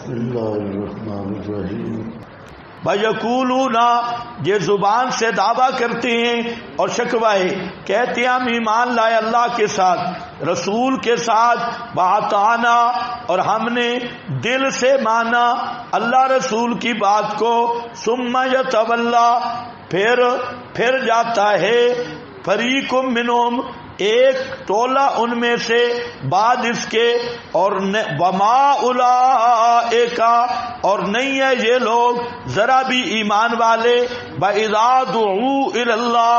بسم اللہ الرحمن الرحیم۔ وَيَقُولُونَ یہ زبان سے دعویٰ کرتے ہیں اور شکوائے کہتے ہیں ہم ایمان لائے اللہ کے ساتھ، رسول کے ساتھ، وَأَطَعْنَا اور ہم نے دل سے مانا اللہ رسول کی بات کو، ثُمَّ يَتَوَلَّى پھر جاتا ہے فریق منہم ایک ٹولہ ان میں سے بعد اس کے، اور وما اولئک اور نہیں ہے یہ لوگ ذرا بھی ایمان والے، وَإِذَا دُعُوا إِلَى اللَّهِ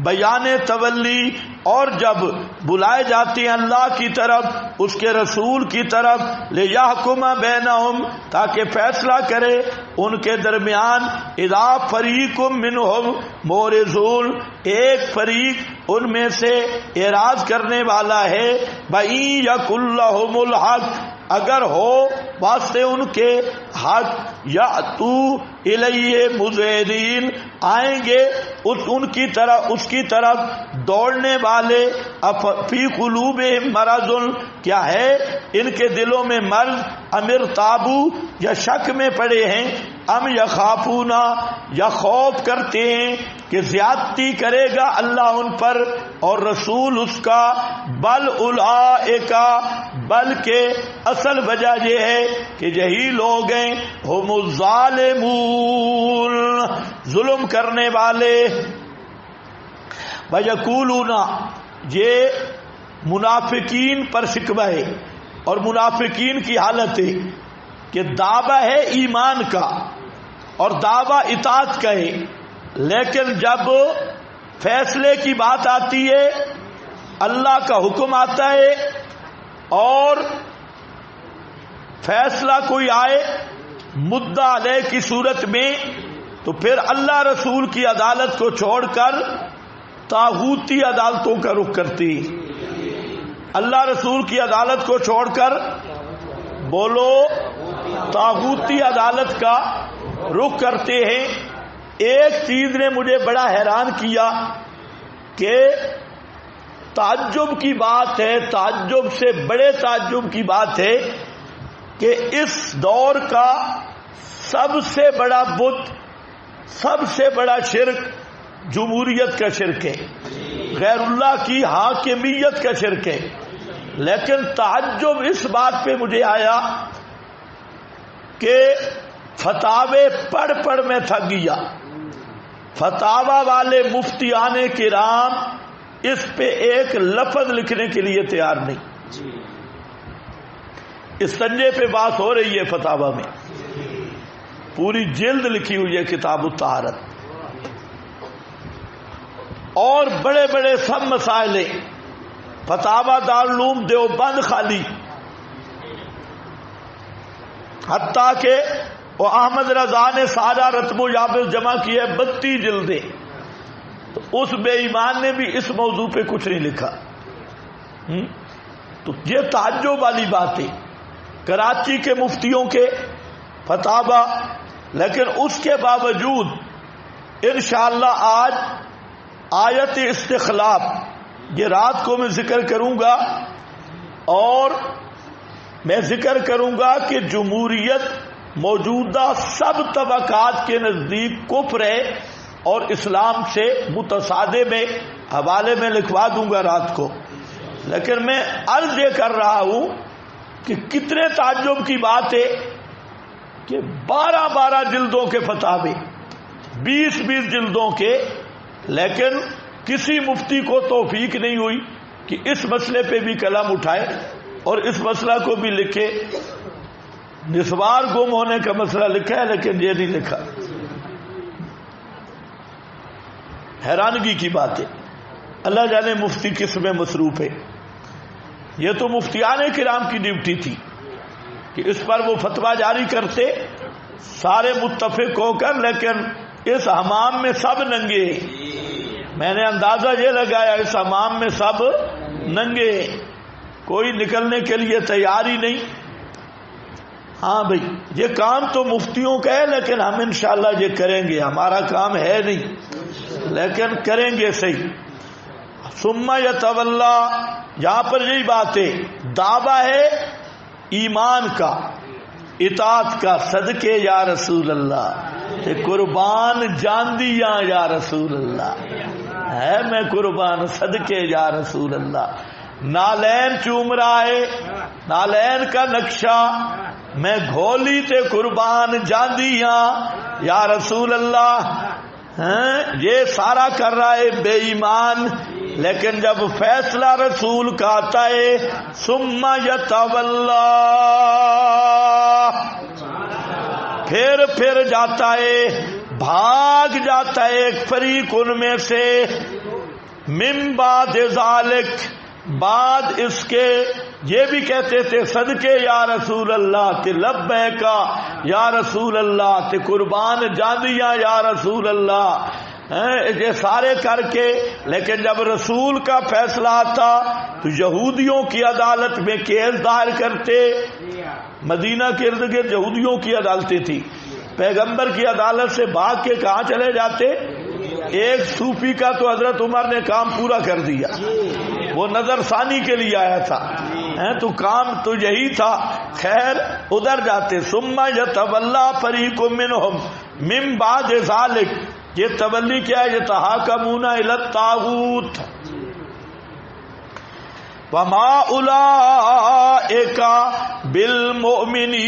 بیان تولی اور جب بلائے جاتے ہیں اللہ کی طرف، اس کے رسول کی طرف، لِيَحْكُمَ بَيْنَهُمْ تاکہ فیصلہ کرے ان کے درمیان، اذا فریق منہم مورزون ایک فریق ان میں سے اعراض کرنے والا ہے، بَإِن يَكُن لَّهُمُ الْحَقُّ اگر ہو واسطے ان کے حق، یاتو الیہ مذعنین آئیں گے ان کی طرف، اس کی طرف دوڑنے والے، فی قلوبہم مرض کیا ہے ان کے دلوں میں مرض، ام ارتابو یا شک میں پڑے ہیں، ام یخافون یا خوف کرتے ہیں کہ زیادتی کرے گا اللہ ان پر اور رسول اس کا، بل اولئک بلکہ اصل وجہ یہ ہے کہ یہی لوگ ہیں ہم الظالمون ظلم کرنے والے۔ وَيَقُولُونَ یہ منافقین پر شکوہ ہے اور منافقین کی حالت ہے کہ دعویٰ ہے ایمان کا اور دعویٰ اطاعت کا ہے، لیکن جب فیصلے کی بات آتی ہے، اللہ کا حکم آتا ہے اور فیصلہ کوئی آئے مدعا علیہ کی صورت میں، تو پھر اللہ رسول کی عدالت کو چھوڑ کر طاغوتی عدالتوں کا رخ کرتی، اللہ رسول کی عدالت کو چھوڑ کر بولو طاغوتی عدالت کا رخ کرتے ہیں۔ ایک چیز نے مجھے بڑا حیران کیا کہ تعجب کی بات ہے، تعجب سے بڑے تعجب کی بات ہے کہ اس دور کا سب سے بڑا بت، سب سے بڑا شرک جمہوریت کا شرک ہے، غیر اللہ کی حاکمیت کا شرک ہے، لیکن تعجب اس بات پہ مجھے آیا کہ فتاوے پڑھ پڑھ میں تھک گیا، فتاوا والے مفتیان کرام اس پہ ایک لفظ لکھنے کے لیے تیار نہیں۔ اس سنجے پہ بات ہو رہی ہے فتاوا میں، پوری جلد لکھی ہوئی ہے کتاب الطہارت، اور بڑے بڑے سب مسائل ہیں، فتاوا دارالعلوم دیوبند خالی، حتیٰ کہ وہ احمد رضا نے سارا رتب و یابس جمع کی ہے 32 جلدیں، تو اس بے ایمان نے بھی اس موضوع پہ کچھ نہیں لکھا۔ تو یہ تعجب والی بات ہے کراچی کے مفتیوں کے فتاوا، لیکن اس کے باوجود انشاءاللہ آج آیت استخلاف یہ رات کو میں ذکر کروں گا، اور میں ذکر کروں گا کہ جمہوریت موجودہ سب طبقات کے نزدیک کفر ہے اور اسلام سے متصادم ہے، حوالے میں لکھوا دوں گا رات کو، لیکن میں عرض یہ کر رہا ہوں کہ کتنے تعجب کی بات ہے کہ 12 جلدوں کے فتاوے، 20 جلدوں کے، لیکن کسی مفتی کو توفیق نہیں ہوئی کہ اس مسئلے پہ بھی قلم اٹھائے اور اس مسئلہ کو بھی لکھے۔ نسوار گم ہونے کا مسئلہ لکھا ہے لیکن یہ نہیں لکھا، حیرانگی کی بات ہے۔ اللہ جانے مفتی کس میں مصروف ہے، یہ تو مفتیان کرام کی ڈیوٹی تھی کہ اس پر وہ فتویٰ جاری کرتے سارے متفق ہو کر، لیکن اس حمام میں سب ننگے ہیں، میں نے اندازہ یہ لگایا اس حمام میں سب ننگے ہیں، کوئی نکلنے کے لیے تیار ہی نہیں۔ ہاں بھئی یہ کام تو مفتیوں کا ہے، لیکن ہم انشاءاللہ یہ کریں گے، ہمارا کام ہے نہیں لیکن کریں گے صحیح۔ ثم یتولی یہاں پر یہی بات ہے، دعویٰ ہے ایمان کا، اطاعت کا صدقے یا رسول اللہ تے قربان جاندیاں یا رسول اللہ ہے میں قربان صدقے یا رسول اللہ نالین چوم رہا ہے نالین کا نقشہ میں گھولی تے قربان جاندیاں یا رسول اللہ یہ سارا کر رہا ہے بے ایمان لیکن جب فیصلہ رسول کا آتا ہے ثم یتولا پھر جاتا ہے بھاگ جاتا ہے ایک فریق ان میں سے من بعد ذالک بعد اس کے یہ بھی کہتے تھے صدقے یا رسول اللہ تے لبیکا یا رسول اللہ تے قربان جاندیاں یا رسول اللہ یہ سارے کر کے لیکن جب رسول کا فیصلہ آتا تو یہودیوں کی عدالت میں کیس دائر کرتے مدینہ کے ارد گرد یہودیوں کی عدالتیں تھی پیغمبر کی عدالت سے بھاگ کے کہاں چلے جاتے ایک صوفی کا تو حضرت عمر نے کام پورا کر دیا وہ نظر ثانی کے لیے آیا تھا تو کام تو یہی تھا خیر ادھر جاتے ثم یتولا فریق منہم من بعد ذالک یہ تولی کیا ہے یتحاکمون الی الطاغوت وما اولئک بالمؤمنین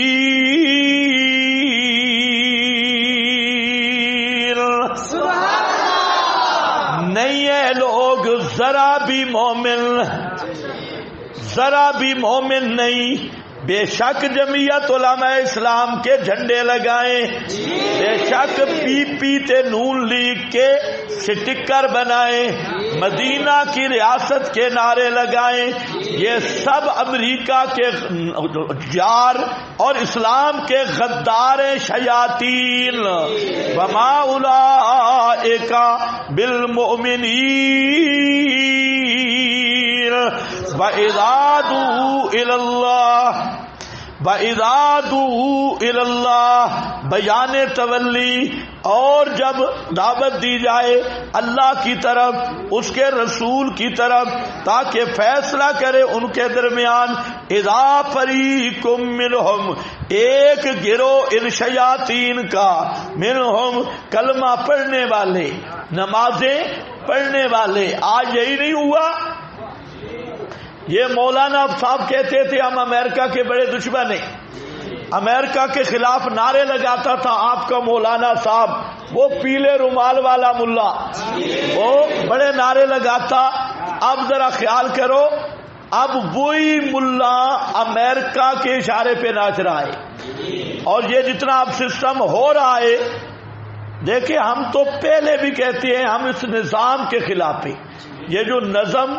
نہیں ہے لوگ ذرا بھی مومن نہیں بے شک جمعیت علماء اسلام کے جھنڈے لگائیں بے شک پی پی تے نون لیگ کے سٹکر بنائیں مدینہ کی ریاست کے نعرے لگائیں یہ سب امریکہ کے جار اور اسلام کے غدار شیاطین وما اولئک بالمؤمنین وَإِذَا دُعُوا إِلَى اللَّهِ بیان تولی اور جب دعوت دی جائے اللہ کی طرف اس کے رسول کی طرف تاکہ فیصلہ کرے ان کے درمیان اذا فریق منہم ایک گروہ ان شیاطین کا منہم کلمہ پڑھنے والے نمازیں پڑھنے والے آج یہی نہیں ہوا یہ مولانا صاحب کہتے تھے ہم امریکہ کے بڑے دشمن ہیں امریکہ کے خلاف نعرے لگاتا تھا آپ کا مولانا صاحب وہ پیلے رومال والا ملا وہ بڑے نعرے لگاتا اب ذرا خیال کرو اب وہی ملا امریکہ کے اشارے پہ ناچ رہا ہے اور یہ جتنا اب سسٹم ہو رہا ہے دیکھیں ہم تو پہلے بھی کہتے ہیں ہم اس نظام کے خلاف ہیں یہ جو نظم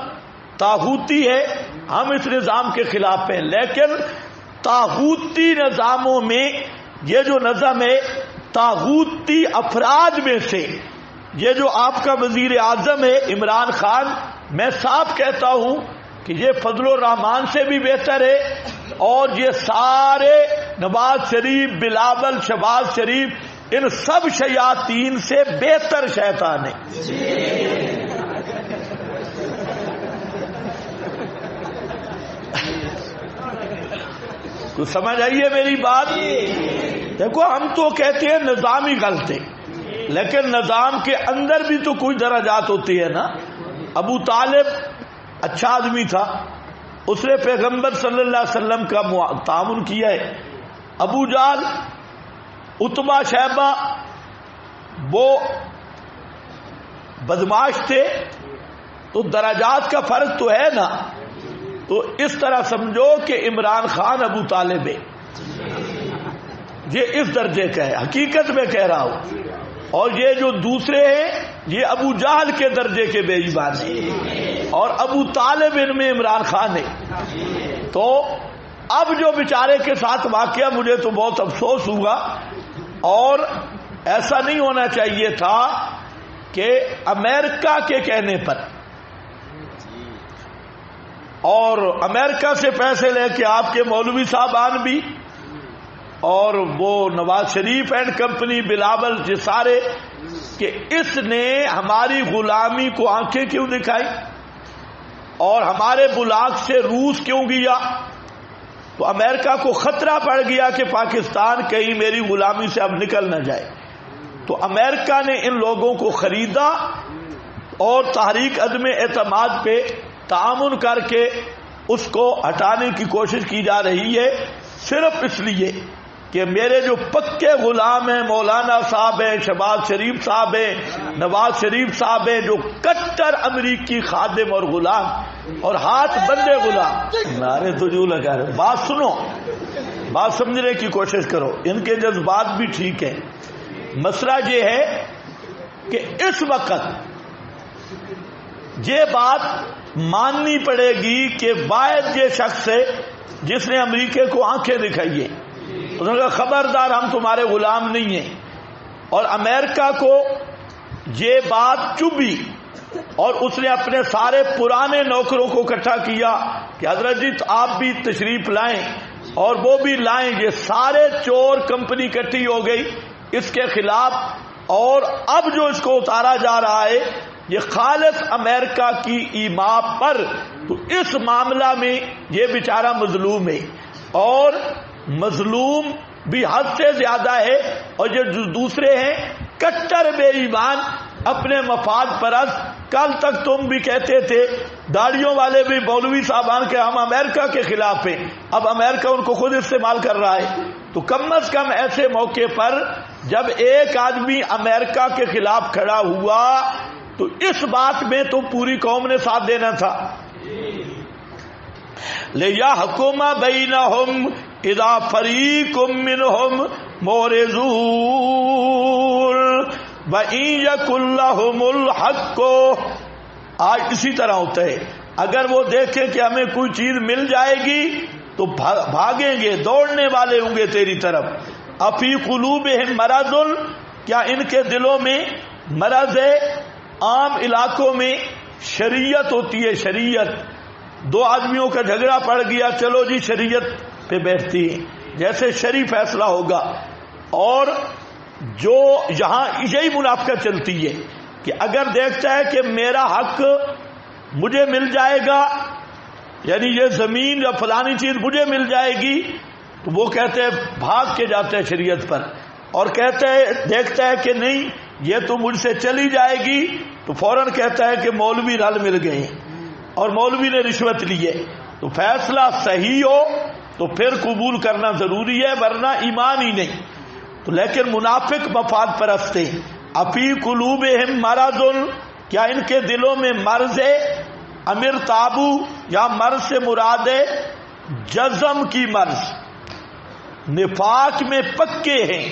طاغوتی ہے ہم اس نظام کے خلاف ہیں لیکن طاغوتی نظاموں میں یہ جو نظم ہے طاغوتی افراد میں سے یہ جو آپ کا وزیر اعظم ہے عمران خان میں صاف کہتا ہوں کہ یہ فضل الرحمان سے بھی بہتر ہے اور یہ سارے نواز شریف بلاول شہباز شریف ان سب شیاطین سے بہتر شیطان ہے تو سمجھ آئیے میری بات دیکھو ہم تو کہتے ہیں نظام ہی غلط ہے لیکن نظام کے اندر بھی تو کچھ درجات ہوتی ہے نا ابو طالب اچھا آدمی تھا اس نے پیغمبر صلی اللہ علیہ وسلم کا تعاون کیا ہے ابو جہل عتبہ شیبہ وہ بدماش تھے تو درجات کا فرق تو ہے نا تو اس طرح سمجھو کہ عمران خان ابو طالب ہے یہ اس درجے کا ہے حقیقت میں کہہ رہا ہوں اور یہ جو دوسرے ہیں یہ ابو جہل کے درجے کے بے ایمان ہیں اور ابو طالب ان میں عمران خان ہے تو اب جو بیچارے کے ساتھ واقعہ مجھے تو بہت افسوس ہوا اور ایسا نہیں ہونا چاہیے تھا کہ امریکہ کے کہنے پر اور امریکہ سے پیسے لے کے آپ کے مولوی صاحبان بھی اور وہ نواز شریف اینڈ کمپنی بلاول یہ سارے کہ اس نے ہماری غلامی کو آنکھیں کیوں دکھائی اور ہمارے بلاک سے روس کیوں گیا تو امریکہ کو خطرہ پڑ گیا کہ پاکستان کہیں میری غلامی سے اب نکل نہ جائے، تو امریکہ نے ان لوگوں کو خریدا اور تحریک عدم اعتماد پہ تعاون کر کے اس کو ہٹانے کی کوشش کی جا رہی ہے، صرف اس لیے کہ میرے جو پکے غلام ہیں مولانا صاحب ہیں، شہباز شریف صاحب ہیں، نواز شریف صاحب ہیں، جو کٹر امریکی خادم اور غلام اور ہاتھ بندے غلام، نعرے تو جو لگا رہے، بات سنو، بات سمجھنے کی کوشش کرو، ان کے جذبات بھی ٹھیک ہیں۔ مسئلہ یہ ہے کہ اس وقت یہ بات ماننی پڑے گی کہ واحد یہ شخص ہے جس نے امریکہ کو آنکھیں دکھائی ہیں، اس نے کہا خبردار ہم تمہارے غلام نہیں ہیں، اور امریکہ کو یہ بات چبھی اور اس نے اپنے سارے پرانے نوکروں کو اکٹھا کیا کہ حضرت جی آپ بھی تشریف لائیں اور وہ بھی لائیں، یہ سارے چور کمپنی اکٹھی ہو گئی اس کے خلاف، اور اب جو اس کو اتارا جا رہا ہے یہ خالص امریکہ کی ایما پر، تو اس معاملہ میں یہ بیچارہ مظلوم ہے، اور مظلوم بھی حد سے زیادہ ہے، اور جو دوسرے ہیں کٹر بے ایمان اپنے مفاد پرست۔ کل تک تم بھی کہتے تھے داڑیوں والے بھی مولوی صاحبان کہ ہم امریکہ کے خلاف ہیں، اب امریکہ ان کو خود استعمال کر رہا ہے، تو کم از کم ایسے موقع پر جب ایک آدمی امریکہ کے خلاف کھڑا ہوا تو اس بات میں تو پوری قوم نے ساتھ دینا تھا۔ لِيَحْكُمَ بَيْنَهُمْ إِذَا فَرِيقٌ مِّنْهُمْ مُعْرِضُونَ وَإِن يَكُن لَّهُمُ الْحَقُّ۔ آج اسی طرح ہوتا ہے، اگر وہ دیکھیں کہ ہمیں کوئی چیز مل جائے گی تو بھاگیں گے، دوڑنے والے ہوں گے تیری طرف۔ أَفِي قُلُوبِهِم مَرَضٌ، کیا ان کے دلوں میں مرض ہے؟ عام علاقوں میں شریعت ہوتی ہے، شریعت، دو آدمیوں کا جھگڑا پڑ گیا، چلو جی شریعت پہ بیٹھتی ہے، جیسے شرعی فیصلہ ہوگا، اور جو یہاں یہی منافقت چلتی ہے کہ اگر دیکھتا ہے کہ میرا حق مجھے مل جائے گا، یعنی یہ زمین یا فلانی چیز مجھے مل جائے گی، تو وہ کہتے ہیں بھاگ کے جاتے ہیں شریعت پر، اور کہتا ہے دیکھتا ہے کہ نہیں یہ تو مجھ سے چلی جائے گی تو فوراً کہتا ہے کہ مولوی رل مل گئے اور مولوی نے رشوت لی ہے، تو فیصلہ صحیح ہو تو پھر قبول کرنا ضروری ہے، ورنہ ایمان ہی نہیں۔ تو لیکن منافق مفاد پرست ہیں۔ افی قلوبہم مرض، کیا ان کے دلوں میں مرض ہے؟ امر تابو، یا مرض سے مراد ہے جزم کی مرض، نفاق میں پکے ہیں،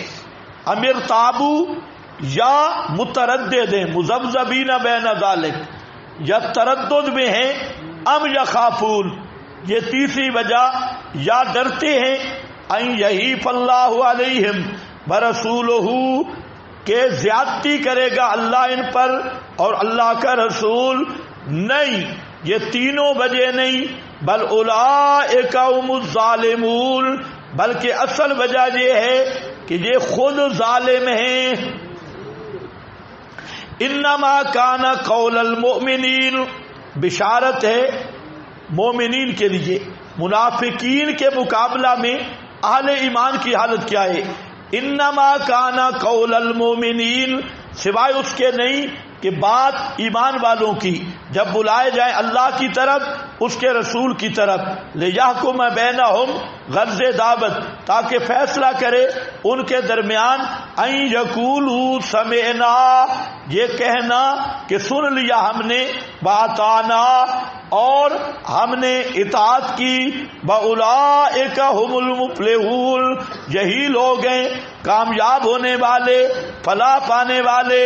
امر تابو یا متردد ہیں، مذبذبین بین ذالک، یا تردد میں ہیں، ام یخافون، یہ تیسری وجہ، یا ڈرتے ہیں، ان یحیف اللہ علیہم برسولہ، کہ زیادتی کرے گا اللہ ان پر اور اللہ کا رسول۔ نہیں، یہ تینوں وجہ نہیں، بل اولئک هم الظالمون، بلکہ اصل وجہ یہ ہے کہ یہ خود ظالم ہیں۔ انما کان قول المؤمنین، بشارت ہے مومنین کے لیے، منافقین کے مقابلہ میں اہل ایمان کی حالت کیا ہے؟ انما کان قول المؤمنین، سوائے اس کے نہیں کہ بات ایمان والوں کی جب بلائے جائیں اللہ کی طرف، اس کے رسول کی طرف، لیحکم بینہم، غرض دعوت، تاکہ فیصلہ کرے ان کے درمیان، ان یقولوا سمعنا، یہ کہنا کہ سن لیا ہم نے، واطعنا، اور ہم نے اطاعت کی، واولئک هم المفلحون، یہی لوگ ہیں کامیاب ہونے والے، فلاح پانے والے۔